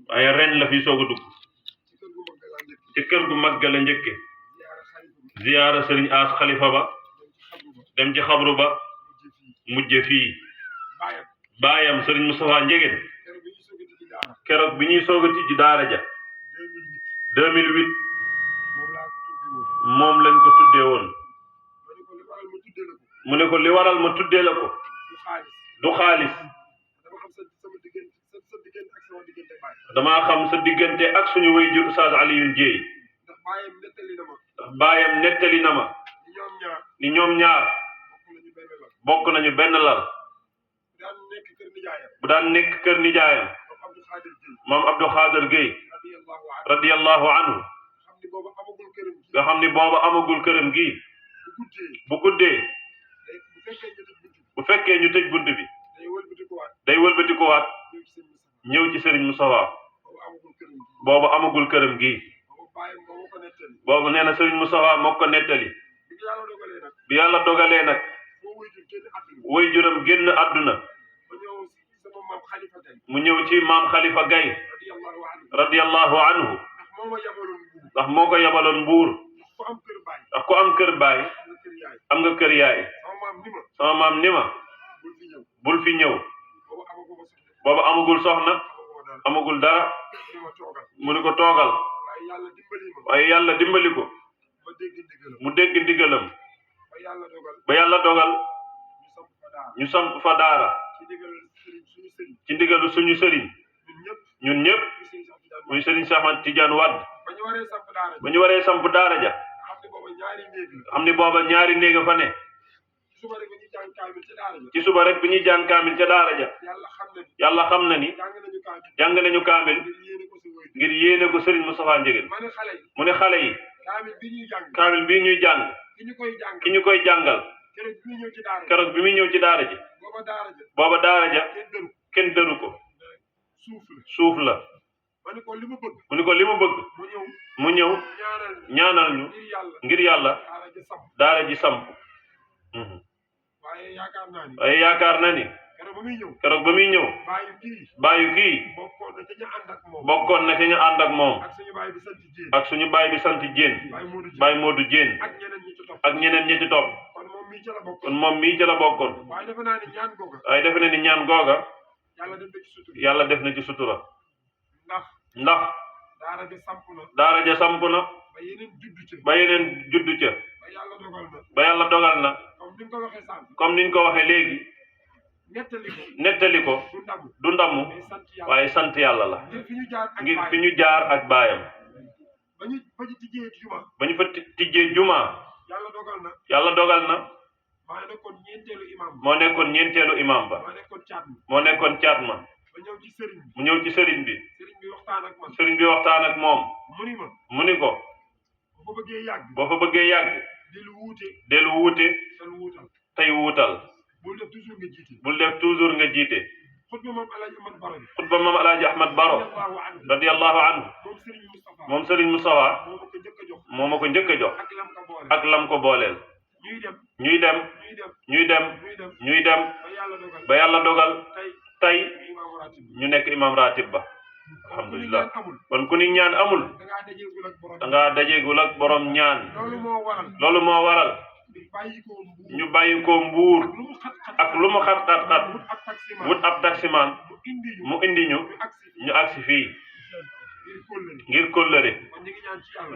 waaye ren la fi soog a dugg ci kër gu mag la njëkke ziyaara sëriñ As xalifa ba dem ci xabru ba mujje fii baayam sëriñ Moustapha Ndiéguène keroog bi ñuy soog a tijji daara ja 2008 moom lañ ko tuddee woon mu ne ko li waral ma tuddee la ko du xaalis damaa xam sa diggante ak suñu waajur Oustaz Alioune Dieye ndax baayam nettali na ma ni ñoom ñaar bokk nañu benn lal bu daan nekk kër nijaayam moom Abdou Khader Gueye radiyallahu anhu nga xam ni booba amagul këram gi bu guddee bu fekkee ñu tëj bunt bi day wëlbatikuwaat ñëw ci Serigne Moustapha boobu amagul këram gi boobu nee na Serigne Moustapha moo ko nettali bi yàlla dogalee nag way juram génn àdduna mu ñëw ci maam Khalifa Gaye radiyallahu anhu ndax moo ko yabaloon Mbuur ndax ku am kër baay am nga kër yaay sama maam ni ma bul fi ñëw boobu amagul soxna amagul dara mu ni ko toogal waaye yàlla dimbali ko mu dégg ndigalam ba yàlla dogal ñu samp fa daara ci ndigalu suñu sëriñ ñun ñëpp muy sëriñ Cheikh Ahmad Tidiane Wade ba ñu waree samp daara ja xam ni booba ñaari néeg fa ne ci suba rek bi ñuy jàng kaamil ca daara ja yàlla xam na ni jàng nañu kaamil ngir yéene ko Serigne Moustapha Ndiéguène mu ne xale yi kaamil bii ñuy jàng ki ñu koy jàngal keroog bi muy ñëw ci daara ji booba daara ja kenn dëru ko suuf la mu ni ko li ma bëgg mu ñëw ñaanal ñu ngir yàlla daara ji samp waaye yaakaar na ni keroog ba muy ñëw baayu kii bokkoon na ca ñu ànd ak moom ak suñu baay bi sant Diène baay Modou Diène ak ñeneen ñi ci topp kon moom mii ca la bokkoon waaye defe na ni ñaan googa yàlla def na ci sutura ndax daara ja samp na ba yeneen juddu ca ba yàlla dogal na comme niñ ko waxee léegi nettali ko du ndamu waaye sant yàlla la ngir fi ñu jaar ak baayam ba ñu fa tijjee juma yàlla dogal na moo nekkoon ñeenteelu imam ba moo nekkoon caat ma mu ñëw ci sëriñ bi waxtaan ak moom mu ni ko boo fa bëggee yàgg del wuute tey wuutal bul def toujours nga jiite xutba moom Alaaji Ahmad Baro radiyallahu anhu moom Serigne Moustapha moo ma ko njëkk a jox ak lam ko booleel ñuy dem ba yàlla dogal tey ñu nekk imam ratib ba alhamdulillah kon ku ni ñaan amul da ngaa dajeegul ak borom ñaan loolu moo waral ñu bàyyi ko Mbuur ak lu mu xat-xat wut ab taximaan mu indi ñu agsi fii ngir kóllëre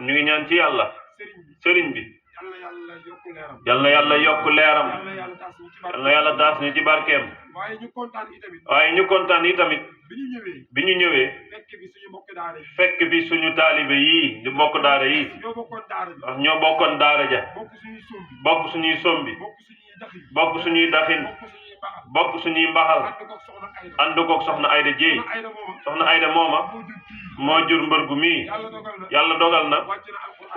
ñu ngi ñaan ci yàlla sëriñ bi yal na yàlla yokk leeram yal na yàlla taas ñu ci barkeem waaye ñu kontaan yi tamit bi ñu ñëwee fekk fi suñu taalibe yii di mbokk daara yii ndax ñoo bokkoon daara ja bokk suñuy sombi bokk suñuy daxin bokk suñuy mbaxal ànd koog soxna Ayda Dieye soxna Ayda mooma moo jur mbër gu mii yàlla dogal na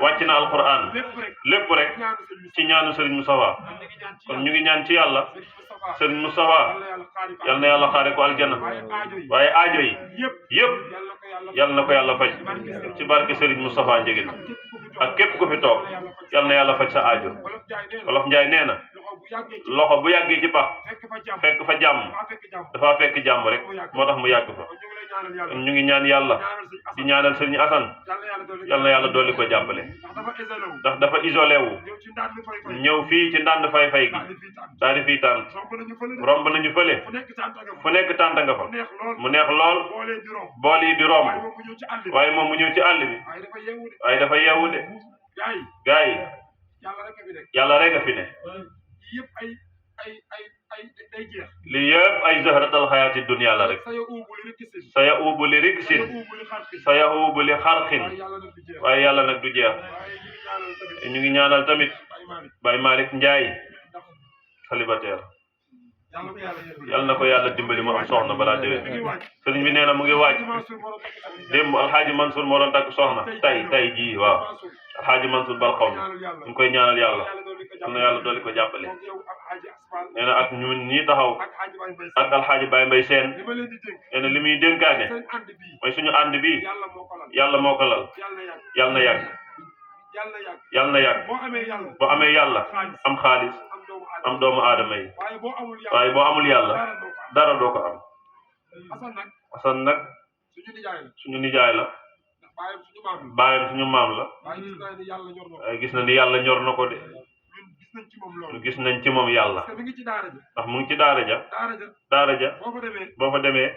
wàcc na alquran lépp rek ci ñaanu Serigne Moustapha kon ñu ngi ñaan ci yàlla Serigne Moustapha yal na yàlla xaare ko aljana waaye aajo yi yëpp yal na ko yàlla faj ci barke Serigne Moustapha Ndiéguène ak képp ku fi toog yal na yàlla faj sa aajo Wolof Njaay nee na loxo bu yàggee ci pax fekk fa jàmm dafa fekk jàmm rek moo tax mu yàgg fa ñu ngi ñaan yàlla di ñaanal sëriñ Assane yal na yàlla dolli ko jàppale ndax dafa isolé wu ñëw fii ci ndànd fay-fay gi daal di fii tànn romb nañu fële fu nekk tànta nga fa mu neex lool bool yi di romb waaye moom mu ñëw ci àll bi waaye dafa yeewu de gaa yi yàlla rek a fi ne lii yëpp ay zahratal xayaati dunya la rek sa ya uubu li riksin sa ya uubu li xarxin waaye yàlla nag du jeex ñu ngi ñaanal tamit Baye Malick Ndiaye célibataire yàlla na ko yàlla dimbali mu am soxna balaa déwén sëriñ bi nee na mu ngi waaj démb alxaaji Mansour moo doon takk soxna tay jii waaw alxaaji Mansour bal xaw na ñu ngi koy ñaanal yàlla yal na yàlla dolli ko jàppale nee na ak ñun ñii taxaw ak alxaaji Baye Mbaye Seen nee na li muy dénkaane mooy suñu ànd bi yàlla moo ko lal yàlla na yàgg yàlla na yàgg boo amee yàlla am xaalis am doomu aadama yi waaye boo amul yàlla dara doo ko am Assane nag suñu nijaay la baayam suñu maam la waaye gis na ni yàlla ñor na ko de gis nañ ci moom yàlla ndax mu ngi ci daara ja boo fa demee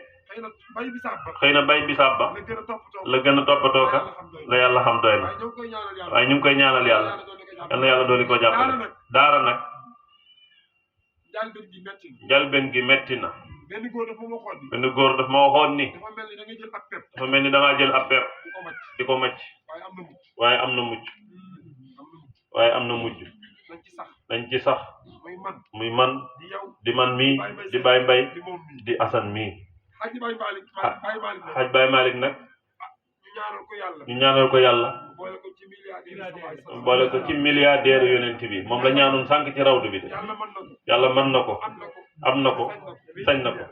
xëy na bay bisaab ba la gën a toppatoo ka la yàlla xam doy na waaye ñu ngi koy ñaanal yàlla yal na yàlla dooli ko jàppale daara nag njalbeen gi metti na benn góor dafa ma waxoon ni dafa mel ni da ngaa jël ab pepp di ko macc waaye am na mujj dañ ci sax muy man di man mii di Baye Mbaye di Assane mii xaj Baye Malick nag ñu ñaanal ko yàlla boole ko ci milliardaire yonent bi moom la ñaanoon sànq ci rawdu bi de yàlla mën na ko am na ko sañ na ko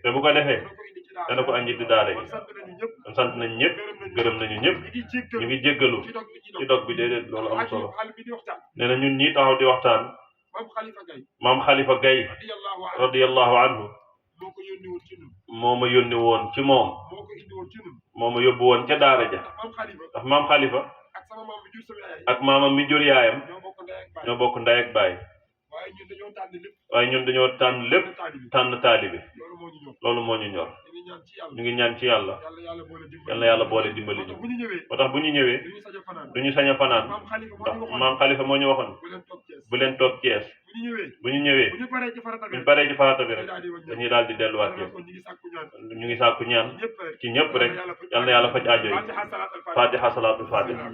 te bu ko defee dana ko andi di daara ji kon sant nañ ñëpp gërëm nañu ñëpp ñu ngi jéggalu ci dog bi déedéet loolu am solo nee na ñun ñii taxaw di waxtaan maam Khalifa Gaye radiyallahu anhu moo ma yónni woon ci moom moo ma yóbbu woon ca daara ja ndax maam Khalifa ak maamam mi jur yaayam ñoo bokk ndey ak baay waaye ñun dañoo tànn lépp tànn taalibe loolu moo ñu ñor ñu ngi ñaan ci yàlla yal na yàlla boole dimbali ñu moo tax bu ñu ñëwee duñu sañ a fanaan ndax maam Khalifa moo ñu waxoon bu leen toog Cees bu ñu ñëwee bu ñu paree ci farata bi rek dañuy daal di delluwaat Cees ñu ngi sàkku ñaan ci ñëpp rek yal na yàlla faj aajo yi fatiha salaatul fatiha